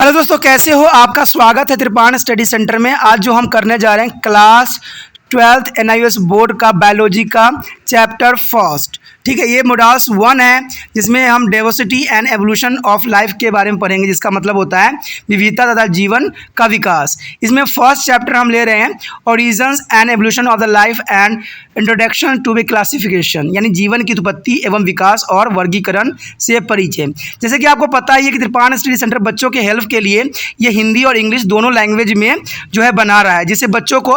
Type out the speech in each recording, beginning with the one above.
Hello दोस्तों, कैसे हो? आपका स्वागत है त्रिपाण स्टडी सेंटर में। आज जो हम करने जा रहे हैं क्लास 12th NIOS बोर्ड का बायोलॉजी का चैप्टर फर्स्ट। ठीक है, ये मॉड्यूल्स 1 है जिसमें हम diversity and evolution of life के बारे में पढ़ेंगे, जिसका मतलब होता है विविधता तथा जीवन का विकास। इसमें फर्स्ट चैप्टर हम ले रहे हैं origins and evolution of the life and introduction to the classification, यानी जीवन की उत्पत्ति एवं विकास और वर्गीकरण से परिचय। जैसे कि आपको पता ही है कि त्रिपाण स्टडी सेंटर बच्चों के हेल्प के लिए ये हिंदी और इंग्लिश दोनों लैंग्वेज में जो है बना रहा है, जिससे बच्चों को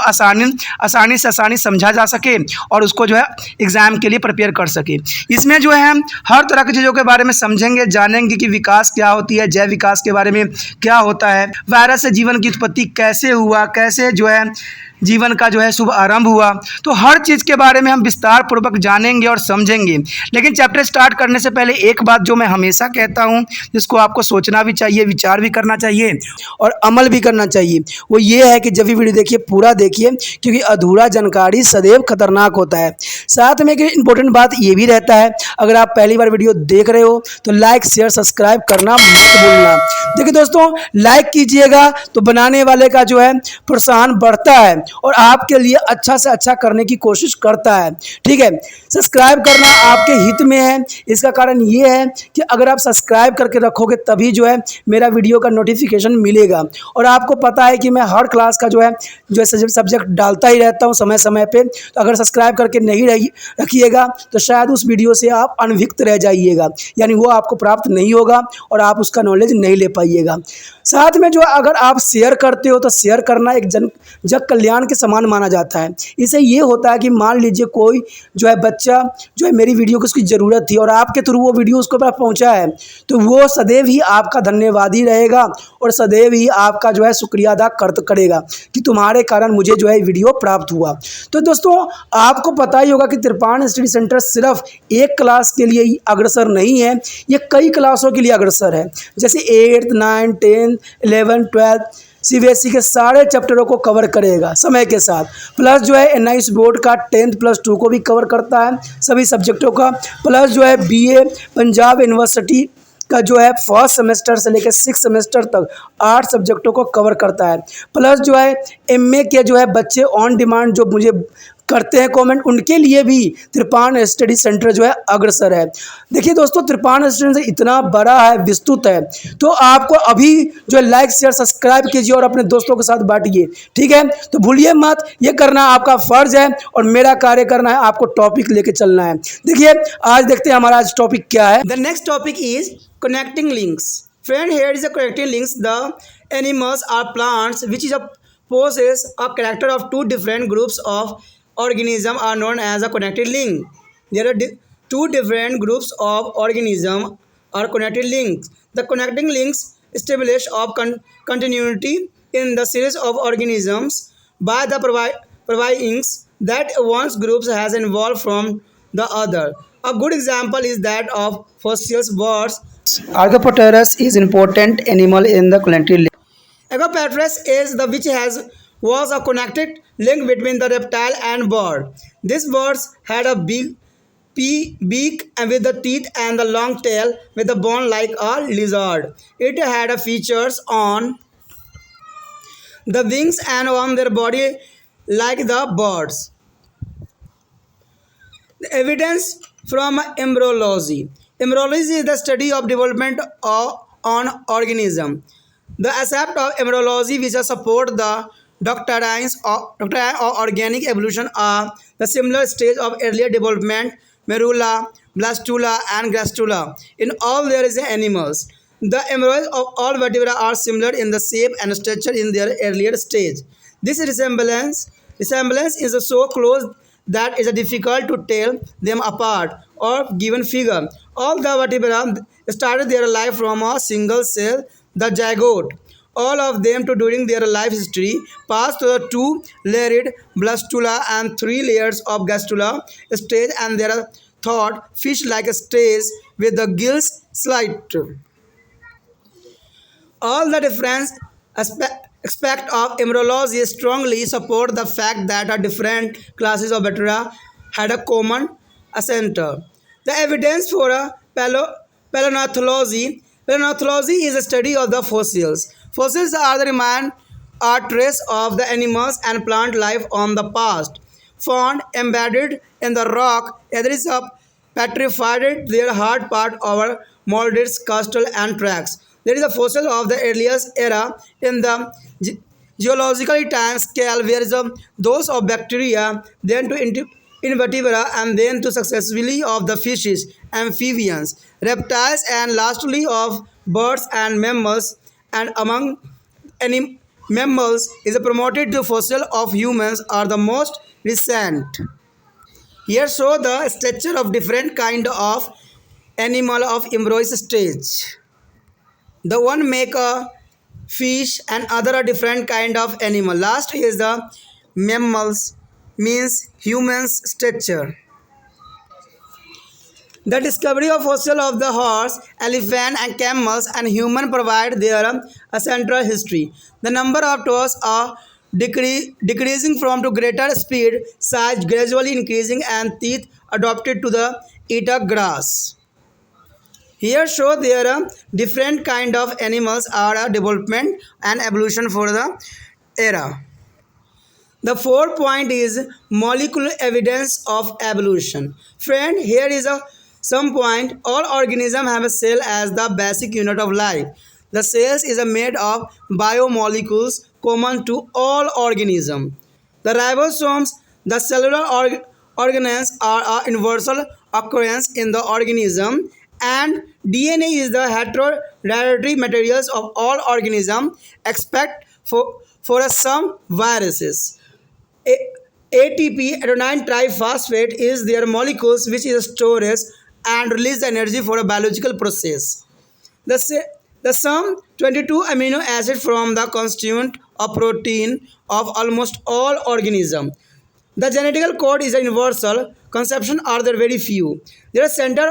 आसानी समझा जा सके और उसको जो है एग्ज़ाम के लिए प्रिपेयर कर सके। इसमें जो है हम हर तरह की चीज़ों के बारे में समझेंगे, जानेंगे कि विकास क्या होती है, जैव विकास के बारे में क्या होता है, वायरस से जीवन की उत्पत्ति कैसे हुआ, कैसे जो है जीवन का जो है शुभ आरंभ हुआ। तो हर चीज़ के बारे में हम विस्तार पूर्वक जानेंगे और समझेंगे। लेकिन चैप्टर स्टार्ट करने से पहले एक बात जो मैं हमेशा कहता हूँ, जिसको आपको सोचना भी चाहिए, विचार भी करना चाहिए और अमल भी करना चाहिए, वो ये है कि जब भी वीडियो देखिए पूरा देखिए, क्योंकि अधूरा जानकारी सदैव खतरनाक होता है। साथ में एक इम्पोर्टेंट बात ये भी रहता है, अगर आप पहली बार वीडियो देख रहे हो तो लाइक शेयर सब्सक्राइब करना मत भूलना। देखिए दोस्तों, लाइक कीजिएगा तो बनाने वाले का जो है प्रोत्साहन बढ़ता है और आपके लिए अच्छा से अच्छा करने की कोशिश करता है। ठीक है, सब्सक्राइब करना आपके हित में है। इसका कारण ये है कि अगर आप सब्सक्राइब करके रखोगे तभी जो है मेरा वीडियो का नोटिफिकेशन मिलेगा। और आपको पता है कि मैं हर क्लास का जो है सब्जेक्ट डालता ही रहता हूँ समय समय पे। तो अगर सब्सक्राइब करके नहीं रखिएगा तो शायद उस वीडियो से आप अनभिज्ञ रह जाइएगा, यानी वो आपको प्राप्त नहीं होगा और आप उसका नॉलेज नहीं ले पाइएगा। साथ में जो अगर आप शेयर करते हो तो शेयर करना एक जग कल्याण के समान माना जाता है। इससे ये होता है कि मान लीजिए कोई जो है बच्चा जो है मेरी वीडियो को उसकी ज़रूरत थी और आपके थ्रू वो वीडियो उसको पास पहुंचा है, तो वो सदैव ही आपका धन्यवादी रहेगा और सदैव ही आपका जो है शुक्रिया अदा करेगा कि तुम्हारे कारण मुझे जो है वीडियो प्राप्त हुआ। तो दोस्तों, आपको पता ही होगा कि त्रिपाण स्टडी सेंटर सिर्फ एक क्लास के लिए ही अग्रसर नहीं है, ये कई क्लासों के लिए अग्रसर है। जैसे 8th 9th 10th 11th 12th CBSE के सारे चैप्टरों को कवर करेगा समय के साथ। प्लस जो है NIOS बोर्ड का 10th+2 को भी कवर करता है, सभी सब्जेक्टों का। प्लस जो है BA पंजाब यूनिवर्सिटी का जो है फर्स्ट सेमेस्टर से लेकर 6th सेमेस्टर तक 8 सब्जेक्टों को कवर करता है। प्लस जो है MA के जो है बच्चे ऑन डिमांड जो मुझे करते हैं कमेंट, उनके लिए भी त्रिपाण स्टडी सेंटर जो है अग्रसर है। देखिए दोस्तों, त्रिपाण स्टडी सेंटर इतना बड़ा है, विस्तृत है, तो आपको अभी जो है लाइक शेयर सब्सक्राइब कीजिए और अपने दोस्तों के साथ बांटिए। ठीक है, तो भूलिए मत, ये करना आपका फर्ज है और मेरा कार्य करना है आपको टॉपिक लेके चलना है। देखिए, आज देखते हैं हमारा आज टॉपिक क्या है। The next topic is connecting links. Friend, here is the connecting links. The animals are plants which is a possess a character of two different groups of organism are known as a connected link. There are two different groups of organism are connected links. The connecting links establish of continuity in the series of organisms by the providing that one group has evolved from the other. A good example is that of fossil birds. Archaeopteryx is important animal in the connected link. Archaeopteryx is the which was a connected link between the reptile and bird. This bird had a big beak and with the teeth and the long tail with a bone like a lizard. It had a features on the wings and on their body like the birds. The evidence from embryology. Embryology is the study of development on organism. The aspect of embryology which support the doctrines of organic evolution are the similar stage of earlier development, merula, blastula, and gastrula. In all, there is animals. The embryos of all vertebrae are similar in the shape and structure in their earlier stage. This resemblance is so close that it is difficult to tell them apart or given figure. All the vertebrae started their life from a single cell, the zygote. All of them during their life history pass through the 2-layered blastula and 3 layers of gastrula stage, and they are thought fish-like stage with the gills slit. All the different aspects of embryology strongly support the fact that different classes of bacteria had a common ancestor. The evidence for a paleontology. Paleontology is a study of the fossils. Fossils are the remain are trace of the animals and plant life on the past, found embedded in the rock, either is a petrified their hard part over molded crystal and tracks. There is a fossil of the earliest era in the geological time scale where those of bacteria, then to invertebrate, and then to successively of the fishes, amphibians, reptiles, and lastly of birds and mammals. And among any mammals is promoted to fossil of humans are the most recent. Here show the structure of different kind of animal of embryos stage. The one make a fish and other a different kind of animal. Last is the mammals means humans structure. The discovery of fossil of the horse, elephant, and camels and human provide their a central history. The number of toes are decreasing from to greater speed, size gradually increasing, and teeth adopted to the eat of grass. Here show there are different kind of animals are a development and evolution for the era. The fourth point is molecular evidence of evolution. Friend, here is a some point. All organisms have a cell as the basic unit of life. The cells is made of biomolecules common to all organisms. The ribosomes, the cellular organelles are a universal occurrence in the organism, and DNA is the hereditary materials of all organisms except for some viruses. ATP, adenine triphosphate, is their molecules which is storage and release the energy for a biological process. The sum 22 amino acids from the constituent of protein of almost all organisms. The genetical code is a universal. Conception are there very few. There are center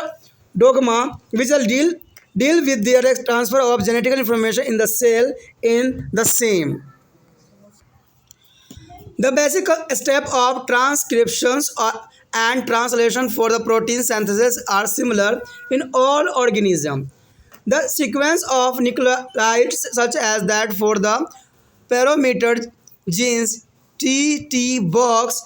dogma which will deal with their transfer of genetic information in the cell in the same. The basic step of transcriptions and translation for the protein synthesis are similar in all organisms. The sequence of nucleotides such as that for the parameter genes TT box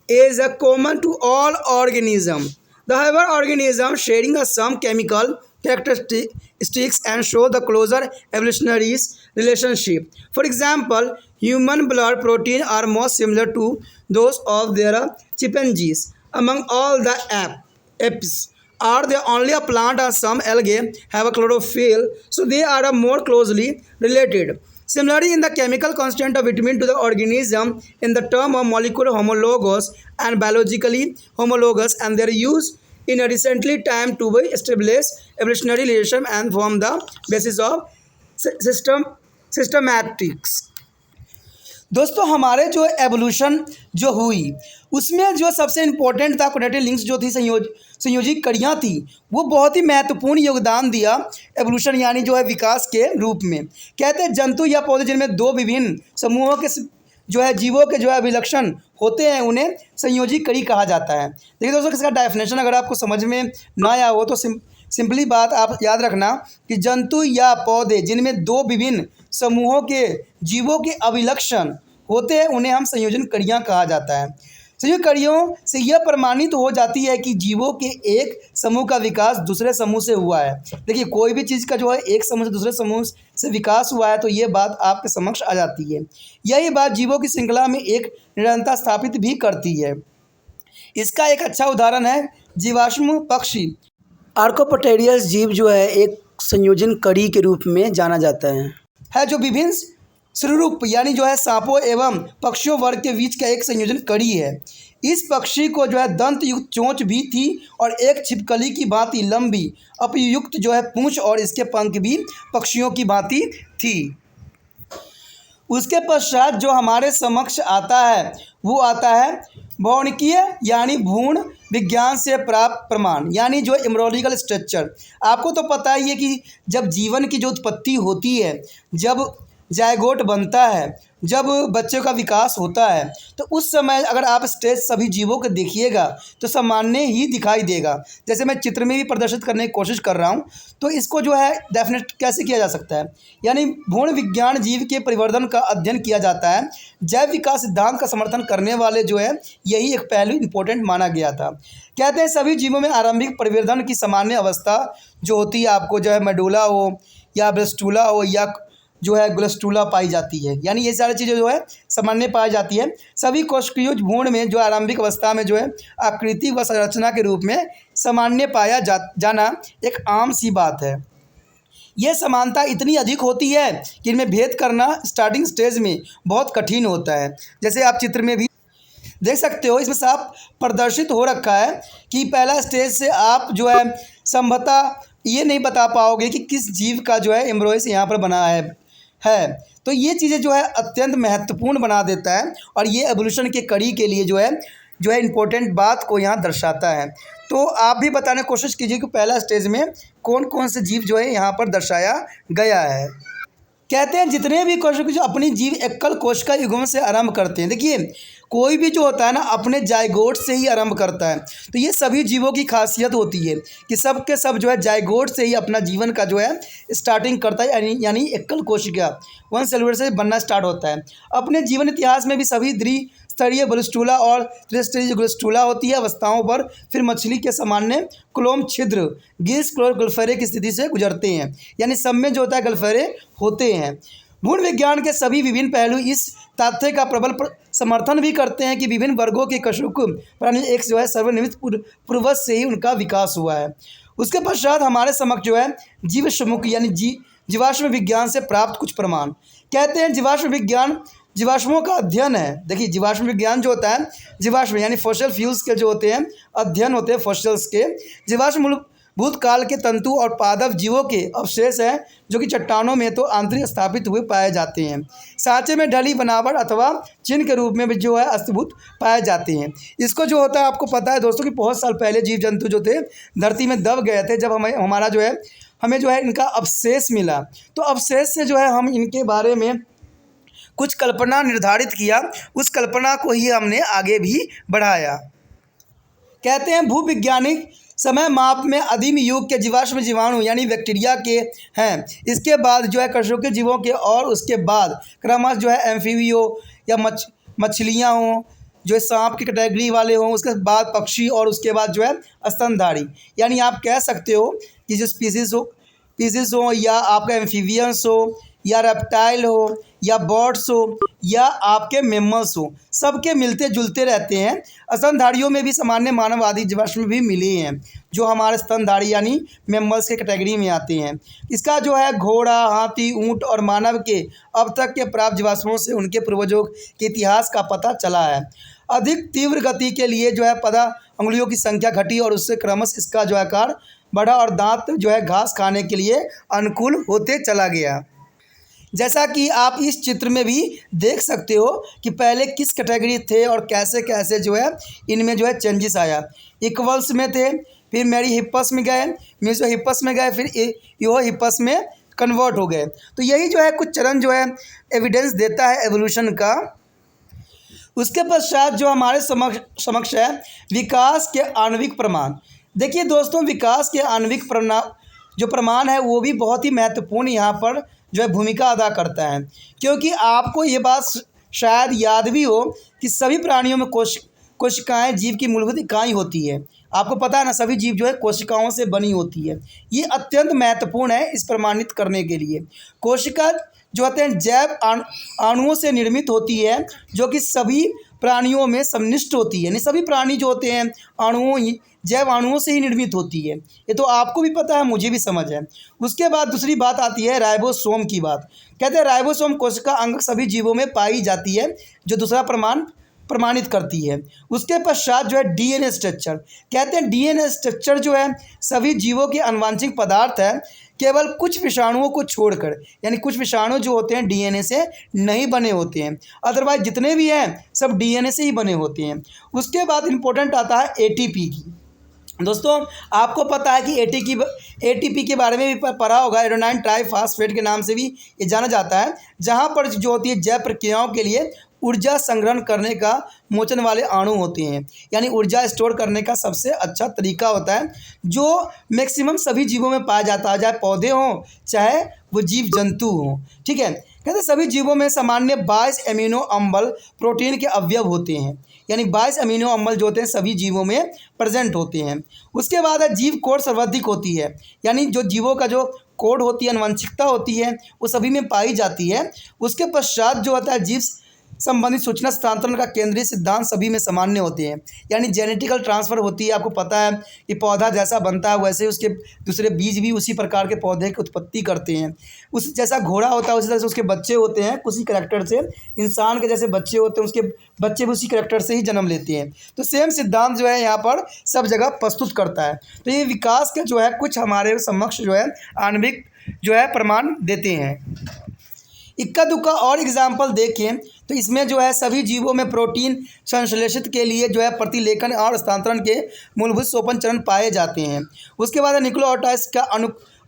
is a common to all organisms. The however organisms sharing some chemical characteristics and show the closer evolutionary relationship. For example, human blood protein are most similar to those of their chimpanzees. Among all the apes are the only a plant or some algae have a chlorophyll, so they are more closely related. Similarly, in the chemical constant of vitamin to the organism in the term of molecular homologous and biologically homologous, and their use in a recently time to be establish evolutionary relation and form the basis of systematics. दोस्तों हमारे जो evolution जो हुई उसमें जो सबसे important था coordinated links जो थी संयोजी कड़ियाँ थी वो बहुत ही महत्वपूर्ण योगदान दिया एवोल्यूशन यानी जो है विकास के रूप में। कहते हैं जंतु या पौधे जिनमें दो विभिन्न समूहों के जो है जीवों के जो है अभिलक्षण होते हैं उन्हें संयोजी कड़ी कहा जाता है। देखिए दोस्तों इसका डेफिनेशन अगर आपको समझ में ना आया हो तो सिंपली बात आप याद रखना कि जंतु या पौधे जिनमें दो विभिन्न समूहों के जीवों के अभिलक्षण होते हैं उन्हें हम संयोजन कड़ियाँ कहा जाता है। संयोजन कड़ियों से यह प्रमाणित हो जाती है कि जीवों के एक समूह का विकास दूसरे समूह से हुआ है। देखिए कोई भी चीज़ का जो है एक समूह से दूसरे समूह से विकास हुआ है तो ये बात आपके समक्ष आ जाती है। यही बात जीवों की श्रृंखला में एक निरंतरता स्थापित भी करती है। इसका एक अच्छा उदाहरण है जीवाश्म पक्षी। आर्कोप्टेरियस जीव जो है एक संयोजन कड़ी के रूप में जाना जाता है जो विभिन्न स्वरूप यानी जो है सांपों एवं पक्षियों वर्ग के बीच का एक संयोजन कड़ी है। इस पक्षी को जो है दंत युक्त चोंच भी थी और एक छिपकली की भांति लंबी अपयुक्त जो है पूंछ और इसके पंख भी पक्षियों की भांति थी। उसके पश्चात जो हमारे समक्ष आता है वो आता है भौणिकीय यानी भ्रूण विज्ञान से प्राप्त प्रमाण यानी जो एम्ब्रियोलॉजिकल स्ट्रक्चर। आपको तो पता ही है कि जब जीवन की जो उत्पत्ति होती है जब जायगोट बनता है जब बच्चे का विकास होता है तो उस समय अगर आप स्टेज सभी जीवों को देखिएगा तो सामान्य ही दिखाई देगा। जैसे मैं चित्र में भी प्रदर्शित करने की कोशिश कर रहा हूँ, तो इसको जो है डेफिनेट कैसे किया जा सकता है, यानी भ्रूण विज्ञान जीव के परिवर्तन का अध्ययन किया जाता है। जैव विकास सिद्धांत का समर्थन करने वाले जो है यही एक पहलू इंपॉर्टेंट माना गया था। कहते हैं सभी जीवों में आरंभिक परिवर्तन की सामान्य अवस्था जो होती है, आपको जो है मेडुला हो या ब्लास्टुला हो या जो है ग्लस्टुला पाई जाती है, यानी ये सारी चीज़ें जो है सामान्य पाई जाती है। सभी कोशिकीय भ्रूण में जो आरंभिक अवस्था में जो है आकृति व संरचना के रूप में सामान्य पाया जाना एक आम सी बात है। यह समानता इतनी अधिक होती है कि इनमें भेद करना स्टार्टिंग स्टेज में बहुत कठिन होता है। जैसे आप चित्र में भी देख सकते हो, इसमें साफ प्रदर्शित हो रखा है कि पहला स्टेज से आप जो है संभवतः ये नहीं बता पाओगे कि किस जीव का जो है एम्ब्रॉयस यहाँ पर बना है। तो ये चीज़ें जो है अत्यंत महत्वपूर्ण बना देता है और ये एवोल्यूशन के कड़ी के लिए जो है इम्पोर्टेंट बात को यहाँ दर्शाता है। तो आप भी बताने की कोशिश कीजिए कि पहला स्टेज में कौन कौन से जीव जो है यहाँ पर दर्शाया गया है। कहते हैं जितने भी कोशिक जो अपनी जीव एकल कोशिका युग्म से आरंभ करते हैं। देखिए कोई भी जो होता है ना अपने जाइगोट से ही आरंभ करता है। तो ये सभी जीवों की खासियत होती है कि सब के सब जो है जाइगोट से ही अपना जीवन का जो है स्टार्टिंग करता है, यानी एकल कोशिका वन सेलुलर से बनना स्टार्ट होता है। अपने जीवन इतिहास में भी सभी द्विस्तरीय ब्लास्टुला और त्रिस्तरीय ग्लस्टुला होती है अवस्थाओं पर फिर मछली के सामान्य क्लोम छिद्र गीस क्लोर गल्फेरे की स्थिति से गुजरते हैं, यानी सब में जो होता है गल्फेरे होते हैं। भ्रूण विज्ञान के सभी विभिन्न पहलू इस तथ्य का प्रबल समर्थन भी करते हैं कि विभिन्न वर्गों के कशुक प्राणी एक जो है सर्वनिर्मित पूर्वज से ही उनका विकास हुआ है। उसके पश्चात हमारे समक्ष जो है जीव सम्मुख यानी जीवाश्म विज्ञान से प्राप्त कुछ प्रमाण। कहते हैं जीवाश्म विज्ञान जीवाश्मों का अध्ययन है। देखिए जीवाश्म विज्ञान जो होता है जीवाश्म यानी फॉसिल फ्यूल्स के जो होते हैं अध्ययन होते हैं फॉसिल्स के। जीवाश्म भूतकाल के तंतु और पादप जीवों के अवशेष हैं जो कि चट्टानों में तो आंतरिक स्थापित हुए पाए जाते हैं, सांचे में ढली बनावट अथवा चिन्ह के रूप में भी जो है अस्थीभूत पाए जाते हैं। इसको जो होता है आपको पता है दोस्तों कि बहुत साल पहले जीव जंतु जो थे धरती में दब गए थे। जब हमारा जो है हमें जो है इनका अवशेष मिला, तो अवशेष से जो है हम इनके बारे में कुछ कल्पना निर्धारित किया, उस कल्पना को ही हमने आगे भी बढ़ाया। कहते हैं भूविज्ञानिक समय माप में आदिम युग के जीवाश्म जीवाणु यानी बैक्टीरिया के हैं। इसके बाद जो है कशुके जीवों के और उसके बाद क्रमश जो है एम्फीबियो या मछलियाँ हों जो सांप की कैटेगरी वाले हों, उसके बाद पक्षी और उसके बाद जो है स्तनधारी। यानी आप कह सकते हो कि जो स्पीसीज हो या आपका एम्फीबियंस हो या रेप्टाइल हो या बर्ड्स हो या आपके मेमल्स हो, सबके मिलते जुलते रहते हैं। स्तनधारियों में भी सामान्य मानववादी जीवाश्म भी मिले हैं जो हमारे स्तनधारी यानी मेमल्स के कैटेगरी में आते हैं। इसका जो है घोड़ा, हाथी, ऊंट और मानव के अब तक के प्राप्त जीवाश्मों से उनके पूर्वजों के इतिहास का पता चला है। अधिक तीव्र गति के लिए जो है पदा अंगुलियों की संख्या घटी और उससे क्रमश इसका जो आकार बढ़ा और दांत जो है घास खाने के लिए अनुकूल होते चला गया। जैसा कि आप इस चित्र में भी देख सकते हो कि पहले किस कैटेगरी थे और कैसे कैसे जो है इनमें जो है चेंजेस आया। इक्वल्स में थे, फिर मेरी हिप्पस में गए, मीसो हिप्पस में गए, फिर यो हिप्पस में कन्वर्ट हो गए। तो यही जो है कुछ चरण जो है एविडेंस देता है एवोल्यूशन का। उसके पश्चात जो हमारे समक्ष है विकास के आणविक प्रमाण। देखिए दोस्तों विकास के आणविक जो प्रमाण है वो भी बहुत ही महत्वपूर्ण यहाँ पर जो है भूमिका अदा करता है, क्योंकि आपको ये बात शायद याद भी हो कि सभी प्राणियों में कोशिकाएं जीव की मूलभूत इकाई होती है। आपको पता है ना सभी जीव जो है कोशिकाओं से बनी होती है। ये अत्यंत महत्वपूर्ण है इस प्रमाणित करने के लिए। कोशिका जो होते हैं जैव अणुओं से निर्मित होती है जो कि सभी प्राणियों में सम्मिलित होती है, यानी सभी प्राणी जो होते हैं जैव अणुओं से ही निर्मित होती है। ये तो आपको भी पता है, मुझे भी समझ है। उसके बाद दूसरी बात आती है राइबोसोम की बात। कहते हैं राइबोसोम कोशिका अंग सभी जीवों में पाई जाती है जो दूसरा प्रमाणित करती है। उसके पश्चात जो है डीएनए स्ट्रक्चर। कहते हैं डीएनए स्ट्रक्चर जो है सभी जीवों के आनुवंशिक पदार्थ है केवल कुछ विषाणुओं को छोड़कर, यानी कुछ विषाणु जो होते हैं डीएनए से नहीं बने होते हैं, अदरवाइज जितने भी हैं सब डीएनए से ही बने होते हैं। उसके बाद इम्पोर्टेंट आता है एटीपी की। दोस्तों आपको पता है कि एटीपी के बारे में भी पढ़ा होगा, एडेनाइन ट्राइफॉस्फेट के नाम से भी ये जाना जाता है, जहाँ पर जो होती है जैव प्रक्रियाओं के लिए ऊर्जा संग्रहण करने का मोचन वाले अणु होते हैं, यानी ऊर्जा स्टोर करने का सबसे अच्छा तरीका होता है, जो मैक्सिमम सभी जीवों में पाया जाता है, चाहे पौधे हों चाहे वो जीव जंतु हों। ठीक है, कहते सभी जीवों में सामान्य 22 अमीनो अम्ल प्रोटीन के अवयव होते हैं, यानी 22 अमीनो अम्ल जो होते हैं सभी जीवों में प्रेजेंट होते हैं। उसके बाद जीव कोड सर्वाधिक होती है, यानी जो जीवों का जो कोड होती है, आनुवंशिकता होती है, वो सभी में पाई जाती है। उसके पश्चात जो होता है जीव संबंधित सूचना स्थानांतरण का केंद्रीय सिद्धांत सभी में सामान्य होते हैं, यानी जेनेटिकल ट्रांसफ़र होती है। आपको पता है कि पौधा जैसा बनता है वैसे उसके दूसरे बीज भी उसी प्रकार के पौधे की उत्पत्ति करते हैं। उस जैसा घोड़ा होता है उसी तरह से उसके बच्चे होते हैं उसी करैक्टर से, इंसान के जैसे बच्चे होते हैं उसके बच्चे भी उसी करैक्टर से ही जन्म लेते हैं। तो सेम सिद्धांत जो है यहाँ पर सब जगह प्रस्तुत करता है। तो ये विकास के जो है कुछ हमारे समक्ष जो है आणविक जो है प्रमाण देते हैं। इक्का दुक्का और एग्जाम्पल देखें तो इसमें जो है सभी जीवों में प्रोटीन संश्लेषित के लिए जो है प्रतिलेखन और हस्तांतरण के मूलभूत सोपान चरण पाए जाते हैं। उसके बाद न्यूक्लियोटाइड्स का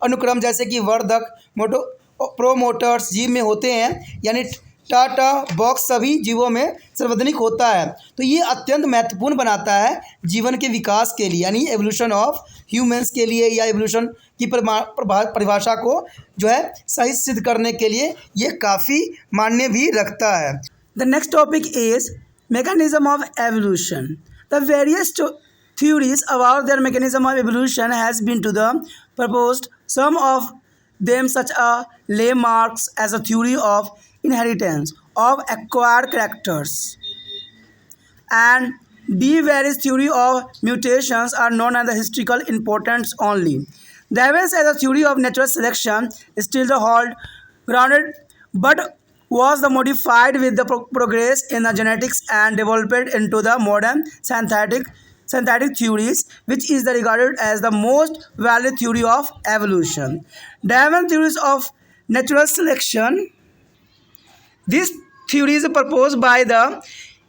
अनुक्रम जैसे कि वर्धक प्रोमोटर्स जीव में होते हैं, यानी टाटा बॉक्स सभी जीवों में सार्वजनिक होता है। तो ये अत्यंत महत्वपूर्ण बनाता है जीवन के विकास के लिए, यानी एवोल्यूशन ऑफ ह्यूमंस के लिए, या एवोल्यूशन की परिभाषा को जो है सही सिद्ध करने के लिए ये काफ़ी मान्य भी रखता है। The next topic is mechanism of evolution. The various theories about their mechanism of evolution has been to the proposed, some of them such a landmarks as a theory of inheritance of acquired characters and the various theory of mutations are known as the historical importance only. Darwin's as a theory of natural selection is still the hold grounded, but was the modified with the progress in the genetics and developed into the modern synthetic theories, which is regarded as the most valid theory of evolution. Darwin's theories of natural selection. This theory is proposed by the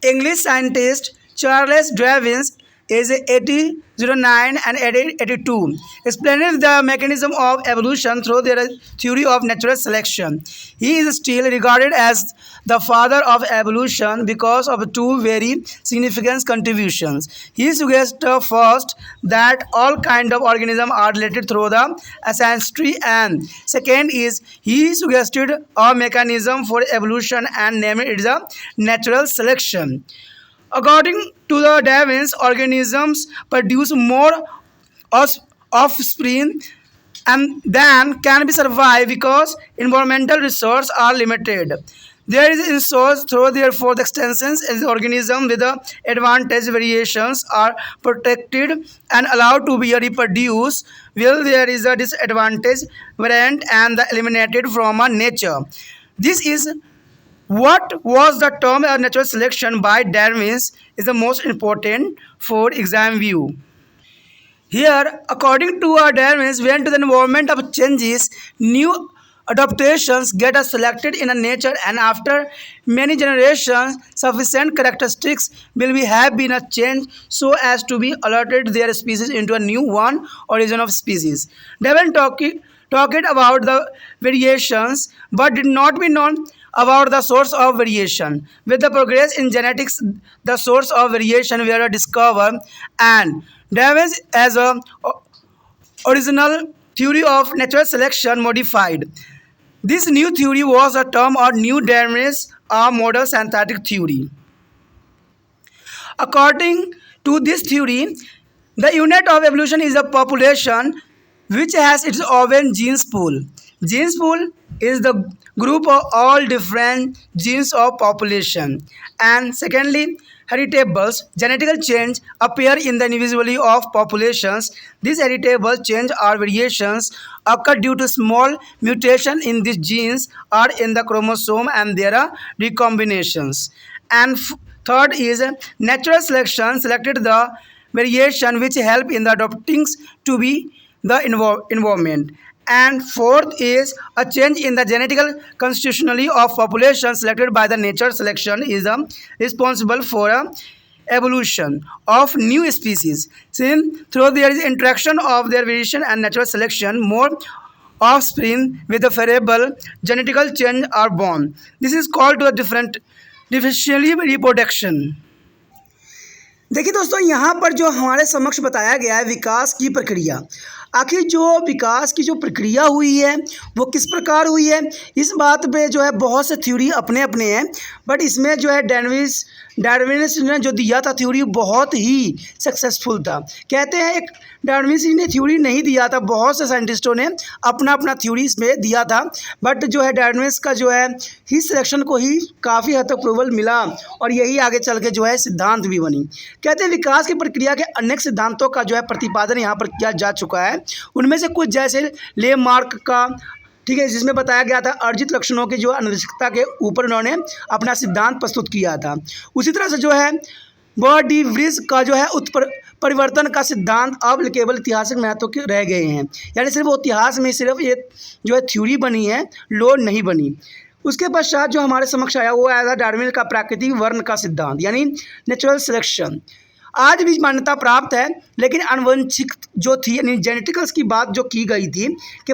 English scientist Charles Darwin is 1809 and 1882, explaining the mechanism of evolution through their theory of natural selection. He is still regarded as the father of evolution because of two very significant contributions. He suggests first that all kinds of organisms are related through the ancestry, and second is he suggested a mechanism for evolution and named it the natural selection. According to the Darwin's, organisms produce more offspring and than can be survived because environmental resources are limited. There is in source through therefore the extensions in the organism with the advantage variations are protected and allowed to be reproduced, while there is a disadvantage variant and eliminated from nature. This is what was the term of natural selection by Darwin is the most important for exam view. Here, according to Darwin, when to the environment of changes, new adaptations get selected in a nature, and after many generations, sufficient characteristics will have been changed so as to be alerted their species into a new one origin of species. Darwin talked about the variations, but did not be known about the source of variation. With the progress in genetics, the source of variation were discovered, and Darwin as a original theory of natural selection modified. This new theory was a term or new Darwin's a model synthetic theory. According to this theory, the unit of evolution is a population which has its own genes pool. Genes pool is the group of all different genes of population. And secondly, heritables, genetical change appear in the individuality of populations. These heritable change or variations occur due to small mutation in these genes or in the chromosome and their recombinations. And third is natural selection selected the variation which help in the adapting to be the environment. And fourth is a change in the genetical constitutionally of population selected by the nature selection is responsible for evolution of new species. Since through there is interaction of their variation and natural selection, more offspring with a favorable genetical change are born. This is called to a differential reproduction. देखिए दोस्तों, यहाँ पर जो हमारे समक्ष बताया गया है विकास की प्रक्रिया, आखिर जो विकास की जो प्रक्रिया हुई है वो किस प्रकार हुई है, इस बात पे जो है बहुत से थ्योरी अपने अपने हैं। बट इसमें जो है डार्विनिस्ट ने जो दिया था थ्योरी बहुत ही सक्सेसफुल था। कहते हैं एक डार्विनिस्ट ने थ्योरी नहीं दिया था, बहुत से साइंटिस्टों ने अपना अपना थ्योरी इसमें दिया था। बट जो है डार्विनिस्ट का जो है ही सिलेक्शन को ही काफ़ी हद तक अप्रूवल मिला और यही आगे चल के जो है सिद्धांत भी बनी। कहते हैं विकास की प्रक्रिया के अनेक सिद्धांतों का जो है प्रतिपादन यहाँ पर किया जा चुका है। उनमें से कुछ जैसे लेमार्क का, ठीक है, जिसमें बताया गया था अर्जित लक्षणों की जो अनिश्चितता के ऊपर उन्होंने अपना सिद्धांत प्रस्तुत किया था। उसी तरह से जो है डी व्रिज का जो है परिवर्तन का सिद्धांत अब केवल ऐतिहासिक महत्व के रह गए हैं, यानी सिर्फ वो इतिहास में सिर्फ ये जो है थ्योरी बनी है, लॉ नहीं बनी। उसके पश्चात जो हमारे समक्ष आया वो आया था डार्विन का प्राकृतिक वर्ण का सिद्धांत, यानी नेचुरल सिलेक्शन। आज भी मान्यता प्राप्त है, लेकिन आनुवंशिक जो थी यानी जेनेटिक्स की बात जो की गई थी कि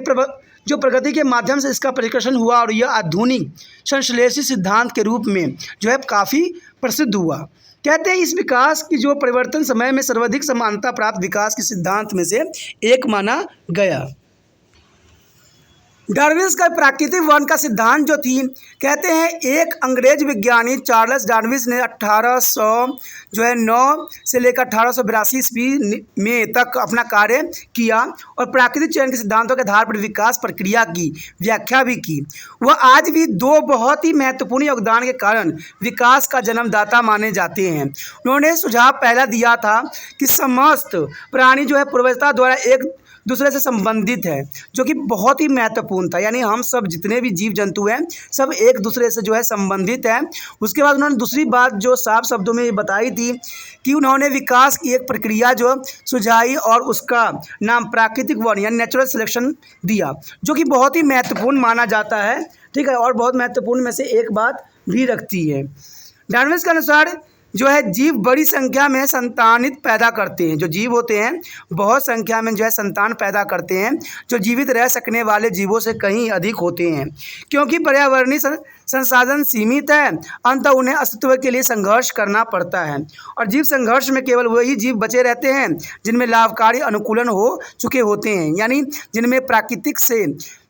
जो प्रगति के माध्यम से इसका परिकर्षण हुआ और यह आधुनिक संश्लेषित सिद्धांत के रूप में जो है काफ़ी प्रसिद्ध हुआ। कहते हैं इस विकास की जो परिवर्तन समय में सर्वाधिक समानता प्राप्त विकास के सिद्धांत में से एक माना गया। डार्विन का प्राकृतिक वर्ण का सिद्धांत जो थी, कहते हैं एक अंग्रेज विज्ञानी चार्ल्स डार्विन ने 1809 से लेकर 1882 ईस्वी में तक अपना कार्य किया और प्राकृतिक चयन के सिद्धांतों के आधार पर विकास प्रक्रिया की व्याख्या भी की। वह आज भी दो बहुत ही महत्वपूर्ण योगदान के कारण विकास का जन्मदाता माने जाते हैं। उन्होंने सुझाव पहला दिया था कि समस्त प्राणी जो है पूर्वजता द्वारा एक दूसरे से संबंधित है, जो कि बहुत ही महत्वपूर्ण था, यानी हम सब जितने भी जीव जंतु हैं सब एक दूसरे से जो है संबंधित हैं। उसके बाद उन्होंने दूसरी बात जो साफ शब्दों में बताई थी कि उन्होंने विकास की एक प्रक्रिया जो सुझाई और उसका नाम प्राकृतिक वर्ण यानी नेचुरल सिलेक्शन दिया, जो कि बहुत ही महत्वपूर्ण माना जाता है। ठीक है, और बहुत महत्वपूर्ण में से एक बात भी रखती है। डार्विन के अनुसार जो है जीव बड़ी संख्या में संतानित पैदा करते हैं, जो जीव होते हैं बहुत संख्या में जो है संतान पैदा करते हैं, जो जीवित रह सकने वाले जीवों से कहीं अधिक होते हैं। क्योंकि पर्यावरणीय संसाधन सीमित है, अंततः उन्हें अस्तित्व के लिए संघर्ष करना पड़ता है और जीव संघर्ष में केवल वही जीव बचे रहते हैं जिनमें लाभकारी अनुकूलन हो चुके होते हैं, यानी जिनमें प्राकृतिक से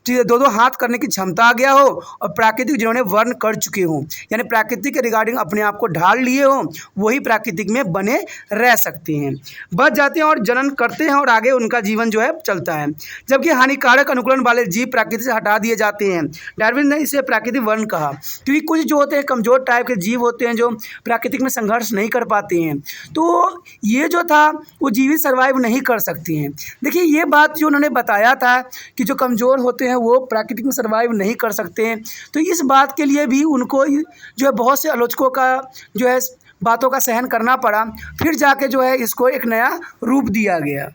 दो हाथ करने की क्षमता आ गया हो और प्राकृतिक जिन्होंने वर्ण कर चुके हों, यानी प्राकृतिक के रिगार्डिंग अपने आप को ढाल लिए हों, वही प्राकृतिक में बने रह सकते हैं, बच जाते हैं और जनन करते हैं और आगे उनका जीवन जो है चलता है। जबकि हानिकारक अनुकूलन वाले जीव प्रकृति से हटा दिए जाते हैं। डार्विन ने इसे प्राकृतिक वर्ण कहा, क्योंकि कुछ जो होते हैं कमज़ोर टाइप के जीव होते हैं जो प्राकृतिक में संघर्ष नहीं कर पाते हैं, तो ये जो था वो जीवित सर्वाइव नहीं कर सकते हैं। देखिए ये बात जो उन्होंने बताया था कि जो कमज़ोर होते हैं वो प्राकृतिक में सर्वाइव नहीं कर सकते हैं, तो इस बात के लिए भी उनको जो है बहुत से आलोचकों का जो है बातों का सहन करना पड़ा। फिर जाके जो है इसको एक नया रूप दिया गया,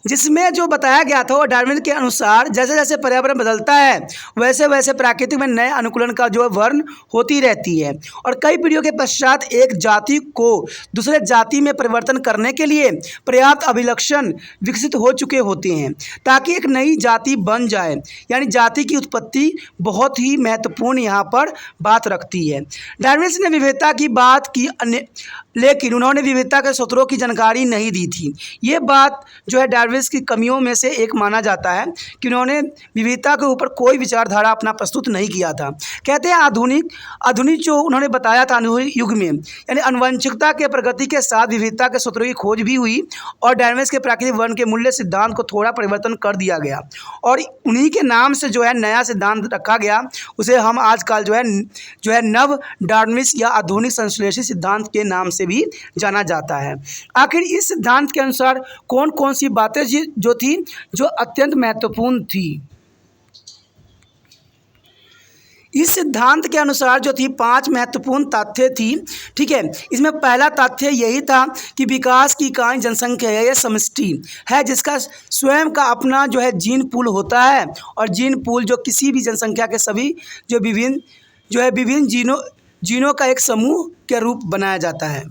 जिसमें जो बताया गया था वो डार्विन के अनुसार जैसे जैसे पर्यावरण बदलता है वैसे वैसे प्राकृतिक में नए अनुकूलन का जो वर्ण होती रहती है और कई पीढ़ियों के पश्चात एक जाति को दूसरे जाति में परिवर्तन करने के लिए पर्याप्त अभिलक्षण विकसित हो चुके होते हैं ताकि एक नई जाति बन जाए, यानी जाति की उत्पत्ति बहुत ही महत्वपूर्ण यहाँ पर बात रखती है। डार्विन ने विविधता की बात की, लेकिन उन्होंने विविधता के स्रोतों की जानकारी नहीं दी थी। ये बात जो है डार्विन की कमियों में से एक माना जाता है कि उन्होंने विविधता के ऊपर कोई विचारधारा अपना प्रस्तुत नहीं किया था। कहते हैं आधुनिक जो उन्होंने बताया था आधुनिक युग में, यानी आनुवंशिकता के प्रगति के साथ विविधता के स्रोतों की खोज भी हुई और डार्विन के प्राकृतिक वर्ण के मूल्य सिद्धांत को थोड़ा परिवर्तन कर दिया गया और उन्हीं के नाम से जो है नया सिद्धांत रखा गया। उसे हम आजकल जो है नव डार्विन या आधुनिक संश्लेषित सिद्धांत के नाम से भी जाना जाता है। आखिर इस सिद्धांत के अनुसार कौन कौन सी बातें जो थी जो अत्यंत महत्वपूर्ण थी। इस सिद्धांत के अनुसार जो थी 5 महत्वपूर्ण तथ्य थी। ठीक है, इसमें पहला तथ्य यही था कि विकास की इकाई जनसंख्या है, यह समष्टि है जिसका स्वयं का अपना जो है जीन पूल होता है और जीन पूल जो किसी भी जनसंख्या के सभी जो विभिन्न जीनों जीनों का एक समूह के रूप बनाया जाता है।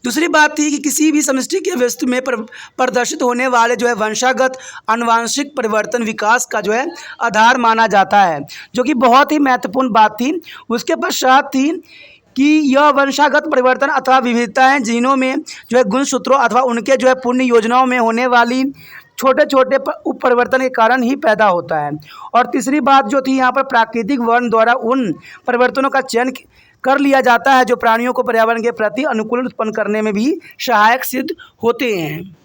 दूसरी बात थी कि किसी भी समष्टि के वस्तु में प्रदर्शित होने वाले जो है वंशागत आनुवांशिक परिवर्तन विकास का जो है आधार माना जाता है, जो कि बहुत ही महत्वपूर्ण बात थी। उसके पश्चात थी कि यह वंशागत परिवर्तन अथवा विविधताएं जीनों में जो है गुणसूत्रों अथवा उनके जो है पूर्ण योजनाओं में होने वाली छोटे छोटे उप परिवर्तन के कारण ही पैदा होता है। और तीसरी बात जो थी यहाँ पर प्राकृतिक वर्ण द्वारा उन परिवर्तनों का चयन कर लिया जाता है जो प्राणियों को पर्यावरण के प्रति अनुकूलन उत्पन्न करने में भी सहायक सिद्ध होते हैं।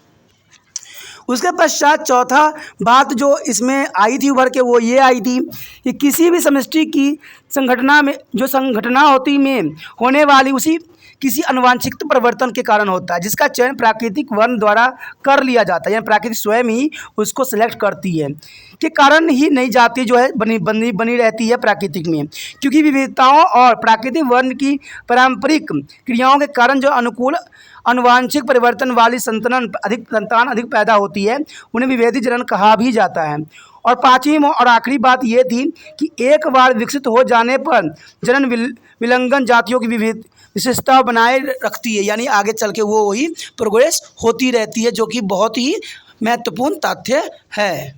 उसके पश्चात चौथा बात जो इसमें आई थी उभर के वो ये आई थी कि किसी भी समष्टि की संगठना में जो संगठना होती में होने वाली उसी किसी अनुवांशिक परिवर्तन के कारण होता है, जिसका चयन प्राकृतिक वर्ण द्वारा कर लिया जाता है, यानी प्राकृतिक स्वयं ही उसको सिलेक्ट करती है के कारण ही नई जाति जो है बनी रहती है प्राकृतिक में, क्योंकि विविधताओं और प्राकृतिक वर्ण की पारंपरिक क्रियाओं के कारण जो अनुकूल अनुवांशिक परिवर्तन वाली संतान अधिक पैदा होती है, उन्हें विभेदी जनन कहा भी जाता है। और पांचवी और आखिरी बात ये थी कि एक बार विकसित हो जाने पर जनन विलंगन जातियों की विशेषता बनाए रखती है, यानी आगे चल के वो वही प्रोग्रेस होती रहती है, जो कि बहुत ही महत्वपूर्ण तथ्य है।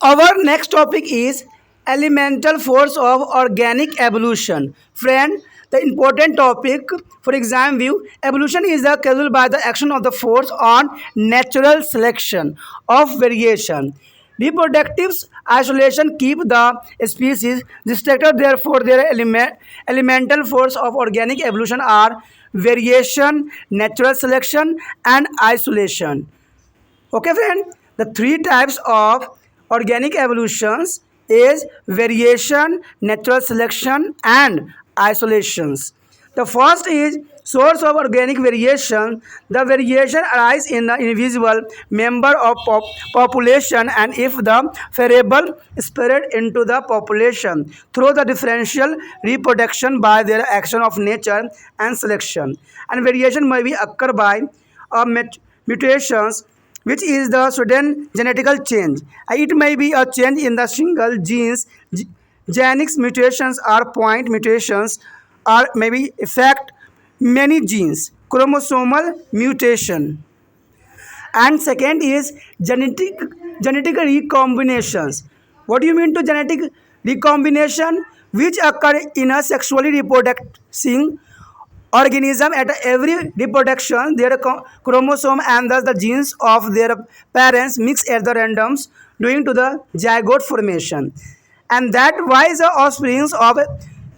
Our next topic is elemental force of organic evolution. Friend, the important topic for exam view, evolution is the causal by the action of the force on natural selection of variation. Reproductive isolation keep the species restricted, therefore their elemental force of organic evolution are variation, natural selection and isolation. Okay friend, the three types of organic evolutions is variation, natural selection and isolations. The first is source of organic variation. The variation arises in the individual member of population, and if the variable spread into the population through the differential reproduction by their action of nature and selection. And variation may be occur by mutations, which is the sudden genetical change. It may be a change in the single genes. Genetic mutations or point mutations, or maybe affect many genes. Chromosomal mutation. And second is genetic recombinations. What do you mean to genetic recombination? Which occur in a sexually reproducing organism. At every reproduction, their chromosome and thus the genes of their parents mix at the randoms, leading to the zygote formation. And that why the offsprings of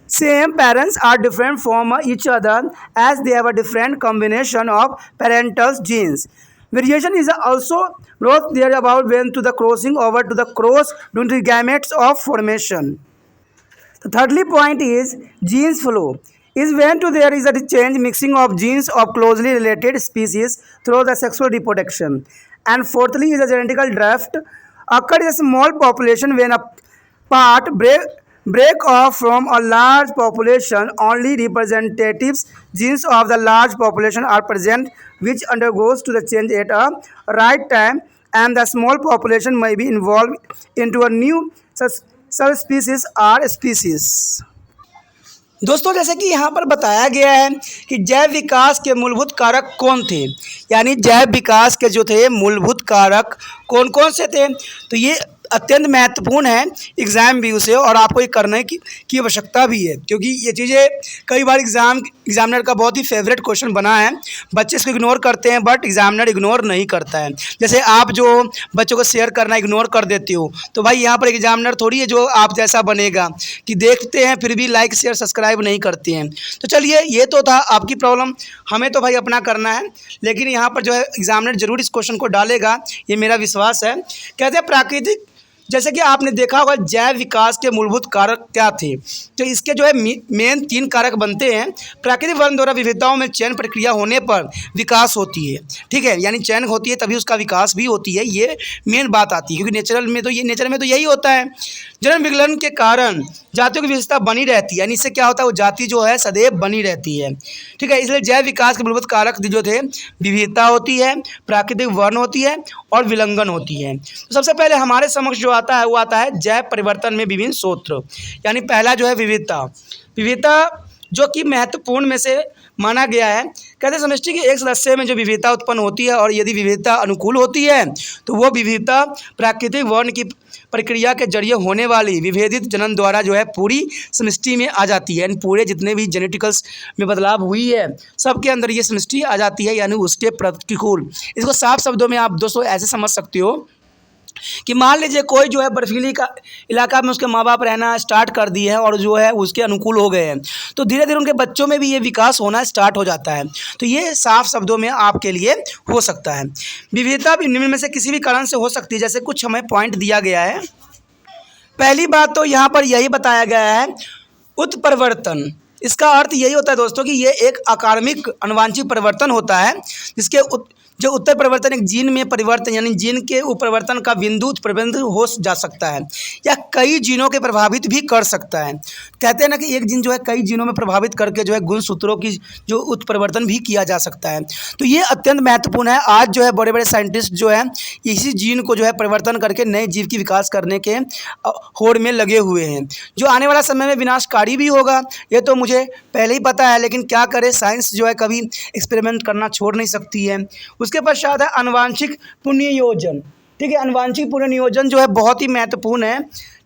same parents are different from each other, as they have a different combination of parental genes. Variation is also brought there about when to the crossing over to the cross due to gametes of formation. The thirdly point is genes flow. Is when to there is a change mixing of genes of closely related species through the sexual reproduction. And fourthly is a genetical drift. Occurs in a small population when a part break off from a large population. Only representatives genes of the large population are present, which undergoes to the change at a right time, and the small population may be involved into a new subspecies or species. दोस्तों, जैसे कि यहाँ पर बताया गया है कि जैव विकास के मूलभूत कारक कौन थे, यानी जैव विकास के जो थे मूलभूत कारक कौन कौन से थे, तो ये अत्यंत महत्वपूर्ण है एग्ज़ाम व्यू से, और आपको ये करने की आवश्यकता भी है, क्योंकि ये चीज़ें कई बार एग्जामिनर का बहुत ही फेवरेट क्वेश्चन बना है। बच्चे इसको इग्नोर करते हैं, बट एग्जामिनर इग्नोर नहीं करता है। जैसे आप जो बच्चों को शेयर करना इग्नोर कर देते हो, तो भाई यहाँ पर एग्जामिनर थोड़ी है जो आप जैसा बनेगा कि देखते हैं फिर भी लाइक शेयर सब्सक्राइब नहीं करते हैं। तो चलिए, ये तो था आपकी प्रॉब्लम, हमें तो भाई अपना करना है, लेकिन यहाँ पर जो है एग्जामिनर जरूर इस क्वेश्चन को डालेगा, ये मेरा विश्वास है। कहते हैं प्राकृतिक, जैसे कि आपने देखा होगा जैव विकास के मूलभूत कारक क्या थे, तो इसके जो है मेन 3 कारक बनते हैं। प्राकृतिक वर्ण द्वारा विविधताओं में चयन प्रक्रिया होने पर विकास होती है, ठीक है, यानी चयन होती है तभी उसका विकास भी होती है, ये मेन बात आती है, क्योंकि नेचर में तो यही होता है। जनन विकलन के कारण जातियों की विशेषता बनी रहती है, यानी इससे क्या होता है, वो जाति जो है सदैव बनी रहती है, ठीक है। इसलिए जैव विकास के मूलभूत कारक जो थे विविधता होती है, प्राकृतिक वर्ण होती है और विलंगन होती है। तो सबसे पहले हमारे समक्ष जो आता है वो आता है जैव परिवर्तन में विभिन्न सूत्र, यानी पहला जो है विविधता। विविधता जो कि महत्वपूर्ण में से माना गया है। कहते हैं समष्टि के एक सदस्य में जो विविधता उत्पन्न होती है और यदि विविधता अनुकूल होती है तो वो विविधता प्राकृतिक वर्ण की प्रक्रिया के जरिए होने वाली विभेदित जनन द्वारा जो है पूरी समष्टि में आ जाती है। यानी पूरे जितने भी जेनेटिकल्स में बदलाव हुई है सबके अंदर ये समष्टि आ जाती है, यानी उसके प्रतिकूल। इसको साफ शब्दों में आप दोस्तों ऐसे समझ सकते हो कि मान लीजिए कोई जो है बर्फीली का इलाका में उसके माँ बाप रहना स्टार्ट कर दिए हैं और जो है उसके अनुकूल हो गए हैं, तो धीरे धीरे उनके बच्चों में भी ये विकास होना स्टार्ट हो जाता है। तो ये साफ शब्दों में आपके लिए हो सकता है। विविधता भी निम्न में से किसी भी कारण से हो सकती है, जैसे कुछ हमें पॉइंट दिया गया है। पहली बात तो यहाँ पर यही बताया गया है उत्परिवर्तन। इसका अर्थ यही होता है दोस्तों कि ये एक अकार्मिक अनुवांशिक परिवर्तन होता है जिसके जो उत्तर परिवर्तन एक जीन में परिवर्तन यानी जीन के उपरिवर्तन का बिंदु उत्परिवर्तन हो जा सकता है या कई जीनों के प्रभावित भी कर सकता है। कहते हैं ना कि एक जीन जो है कई जीनों में प्रभावित करके जो है गुणसूत्रों की जो उत्परिवर्तन भी किया जा सकता है। तो ये अत्यंत महत्वपूर्ण है। आज जो है बड़े बड़े साइंटिस्ट जो है इसी जीन को जो है परिवर्तन करके नए जीव की विकास करने के होड़ में लगे हुए हैं, जो आने वाला समय में विनाशकारी भी होगा। ये तो मुझे पहले ही पता है, लेकिन क्या करें, साइंस जो है कभी एक्सपेरिमेंट करना छोड़ नहीं सकती है। उसके पश्चात है अनुवांशिक पुनर्नियोजन। ठीक है, अनुवांशिक पुनर्नियोजन जो है बहुत ही महत्वपूर्ण है।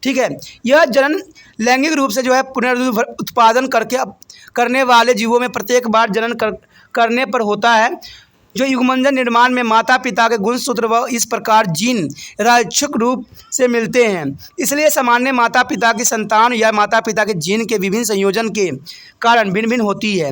ठीक है, यह जनन लैंगिक रूप से जो है पुनरुत्पादन करने वाले जीवों में प्रत्येक बार जनन करने पर होता है, जो युग्मनज निर्माण में माता पिता के गुणसूत्र व इस प्रकार जीन यादृच्छिक रूप से मिलते हैं। इसलिए सामान्य माता पिता की संतान या माता पिता के जीन के विभिन्न संयोजन के कारण भिन्न भिन्न होती है।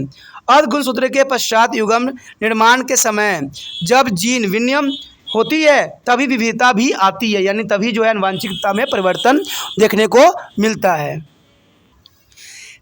अर्ध गुणसूत्र के पश्चात युग्म निर्माण के समय जब जीन विनिमय होती है तभी विविधता भी आती है, यानी तभी जो है आनुवंशिकता में परिवर्तन देखने को मिलता है।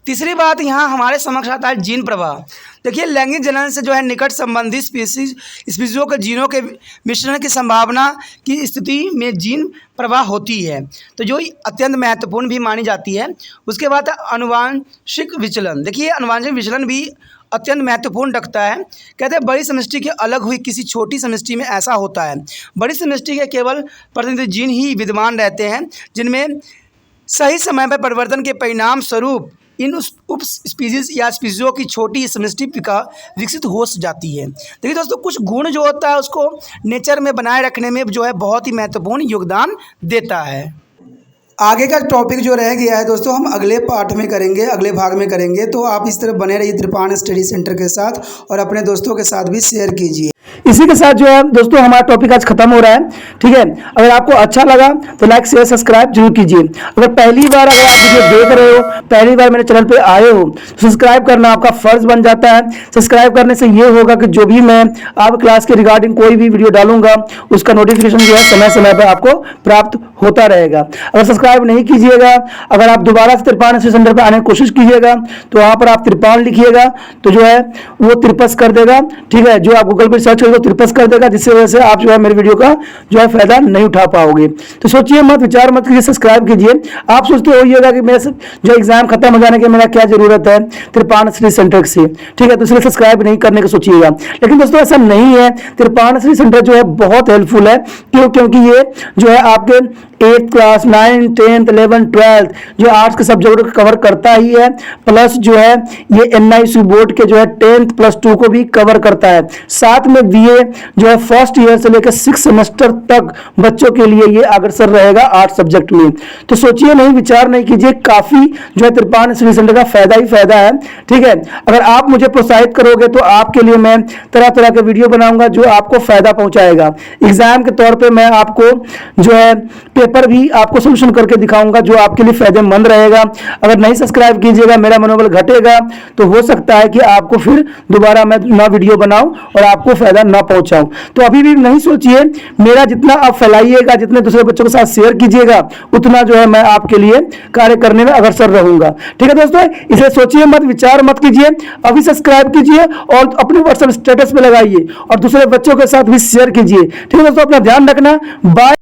तीसरी बात यहाँ हमारे समक्ष आता है जीन प्रवाह। देखिए, लैंगिक जनन से जो है निकट संबंधित स्पीशीज़ों के जीनों के मिश्रण की संभावना की स्थिति में जीन प्रवाह होती है, तो जो अत्यंत महत्वपूर्ण भी मानी जाती है। उसके बाद आनुवंशिक विचलन। देखिए, आनुवंशिक विचलन भी अत्यंत महत्वपूर्ण रखता है। कहते हैं बड़ी समष्टि के अलग हुई किसी छोटी समष्टि में ऐसा होता है। बड़ी समष्टि के केवल प्रतिनिधि जीन ही विद्यमान रहते हैं जिनमें सही समय पर परिवर्तन के परिणाम स्वरूप इन उप स्पीसीज या स्पीसीजों की छोटी समष्टि विकसित हो जाती है। देखिए दोस्तों, कुछ गुण जो होता है उसको नेचर में बनाए रखने में जो है बहुत ही महत्वपूर्ण योगदान देता है। आगे का टॉपिक जो रह गया है दोस्तों हम अगले पार्ट में करेंगे, अगले भाग में करेंगे। तो आप इस तरह बने रहिए त्रिपाण स्टडी सेंटर के साथ और अपने दोस्तों के साथ भी शेयर कीजिए। इसी के साथ जो है दोस्तों हमारा टॉपिक आज खत्म हो रहा है। ठीक है, अगर आपको अच्छा लगा तो लाइक शेयर सब्सक्राइब जरूर कीजिए। अगर पहली बार अगर आप वीडियो देख रहे हो, पहली बार मेरे चैनल पे आए हो, तो सब्सक्राइब करना आपका फर्ज बन जाता है। सब्सक्राइब करने से ये होगा कि जो भी मैं आप क्लास के रिगार्डिंग कोई भी वीडियो डालूंगा उसका नोटिफिकेशन जो है समय समय पर आपको प्राप्त होता रहेगा। अगर सब्सक्राइब नहीं कीजिएगा, अगर आप दोबारा से त्रिपाण स्टडी सेंटर पर आने की कोशिश कीजिएगा तो वहाँ पर आप त्रिपाण लिखिएगा तो जो है वो त्रिपस कर देगा। ठीक है, जो आप गूगल पर सर्च करोगे त्रिपस कर देगा, जिससे वजह से आप जो है मेरे वीडियो का जो है फायदा नहीं उठा पाओगे। तो सोचिए मत, विचार मत कीजिए, सब्सक्राइब कीजिए। आप सोचते होइएगा कि मेरे जो एग्जाम खत्म हो जाने के मेरा क्या जरूरत है त्रिपाण स्टडी सेंटर से। ठीक है, तो इसलिए सब्सक्राइब नहीं करने का सोचिएगा, लेकिन दोस्तों ऐसा नहीं है। त्रिपाण स्टडी सेंटर जो है बहुत हेल्पफुल है। क्योंकि ये जो है आपके 8th class 9th 10th 11th 12th जो आर्ट्स के सब्जेक्ट को कवर करता ही है, प्लस जो है ये NIC बोर्ड के जो है 10th +2 को भी कवर करता है। साथ में BA जो है फर्स्ट ईयर से लेकर 6 सेमेस्टर तक बच्चों के लिए ये अग्रसर रहेगा आर्ट्स सब्जेक्ट में। तो सोचिए नहीं, विचार नहीं कीजिए, काफी जो है त्रिपाण स्टडी सेंटर का फायदा ही फायदा है। ठीक है, अगर आप मुझे प्रोत्साहित करोगे तो आपके लिए मैं तरह तरह के वीडियो बनाऊंगा जो आपको फायदा पहुंचाएगा। एग्जाम के तौर पर मैं आपको जो है पेपर भी आपको सोल्यूशन करके दिखाऊंगा जो आपके लिए फायदेमंद रहेगा। अगर नहीं सब्सक्राइब कीजिएगा, मेरा मनोबल घटेगा, तो हो सकता है कि आपको फिर दोबारा मैं नया वीडियो बनाऊं और आपको फायदा ना पहुंचाऊं। तो अभी भी नहीं सोचिए, मेरा जितना आप फैलाइएगा, जितने दूसरे बच्चों के साथ शेयर कीजिएगा, उतना जो है मैं आपके लिए कार्य करने में अग्रसर रहूंगा। ठीक है दोस्तों, इसलिए सोचिए मत, विचार मत कीजिए, अभी सब्सक्राइब कीजिए और अपने व्हाट्सएप स्टेटस पे लगाइए और दूसरे बच्चों के साथ भी शेयर कीजिए। ठीक है दोस्तों, अपना ध्यान रखना। बाय।